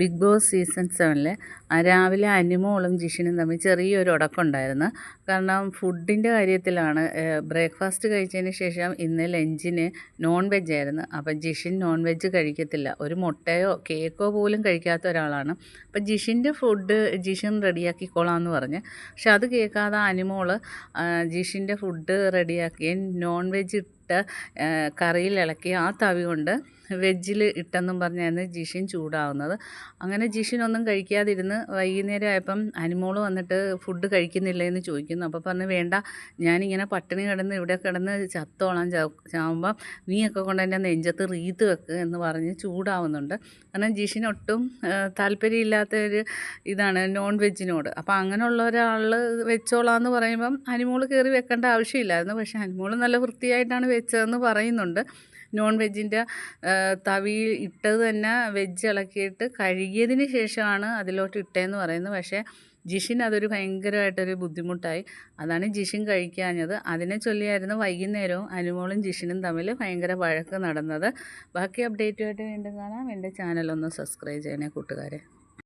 Big boss season 7 രാവിലെ അനുമോളും ജിഷിനും തമ്മിൽ ചെറിയൊരു ഉടക്കുണ്ടായിരുന്നു. കാരണം ഫുഡിൻ്റെ കാര്യത്തിലാണ്. ബ്രേക്ക്ഫാസ്റ്റ് കഴിച്ചതിന് ശേഷം ഇന്ന് ലഞ്ചിന് നോൺ വെജ് ആയിരുന്നു. അപ്പം ജിഷിൻ നോൺ വെജ് കഴിക്കത്തില്ല. ഒരു മുട്ടയോ കേക്കോ പോലും കഴിക്കാത്ത ഒരാളാണ്. അപ്പം ജിഷിൻ്റെ ഫുഡ് ജിഷിൻ റെഡിയാക്കിക്കോളാമെന്ന് പറഞ്ഞ്. പക്ഷെ അത് കേൾക്കാതെ അനുമോൾ ജിഷിൻ്റെ ഫുഡ് റെഡിയാക്കി നോൺ വെജ് കറിയിൽ ഇളക്കി ആ തവി കൊണ്ട് വെജിൽ ഇട്ടെന്നും പറഞ്ഞായിരുന്നു ജിഷിൻ ചൂടാവുന്നത്. അങ്ങനെ ജിഷിൻ ഒന്നും കഴിക്കാതിരുന്ന് വൈകുന്നേരം ആയപ്പം അനുമോൾ വന്നിട്ട് ഫുഡ് കഴിക്കുന്നില്ലേ എന്ന് ചോദിക്കുന്നു. അപ്പോൾ പറഞ്ഞു, വേണ്ട, ഞാനിങ്ങനെ പട്ടിണി കിടന്ന് ഇവിടെ കിടന്ന് ചത്തോളാം, ചാവുമ്പം നീയൊക്കെ കൊണ്ട് എൻ്റെ നെഞ്ചത്ത് റീത്ത് വെക്ക് എന്ന് പറഞ്ഞ് ചൂടാവുന്നുണ്ട്. കാരണം ജിഷിന് ഒട്ടും താല്പര്യമില്ലാത്ത ഒരു ഇതാണ് നോൺ വെജിനോട്. അപ്പോൾ അങ്ങനെയുള്ള ഒരാൾ വെച്ചോളാം എന്ന് പറയുമ്പം അനുമോൾ കയറി വെക്കേണ്ട ആവശ്യമില്ലായിരുന്നു. പക്ഷേ അനുമോൾ നല്ല വൃത്തിയായിട്ടാണ് വെച്ചതെന്ന് പറയുന്നുണ്ട്. നോൺ വെജിൻ്റെ തവി ഇട്ടത് തന്നെ വെജ് ഇളക്കിയിട്ട് കഴുകിയതിന് ശേഷമാണ് അതിലോട്ട് ഇട്ടതെന്ന് പറയുന്നത്. പക്ഷേ ജിഷിൻ അതൊരു ഭയങ്കരമായിട്ടൊരു ബുദ്ധിമുട്ടായി. അതാണ് ജിഷിൻ കഴിക്കാഞ്ഞത്. അതിനെ ചൊല്ലിയായിരുന്നു വൈകുന്നേരവും അനുമോളും ജിഷിനും തമ്മിൽ ഭയങ്കര വഴക്ക് നടന്നത്. ബാക്കി അപ്ഡേറ്റുമായിട്ട് വീണ്ടും കാണാം. എൻ്റെ ചാനലൊന്ന് സബ്സ്ക്രൈബ് ചെയ്യണേ കൂട്ടുകാരെ.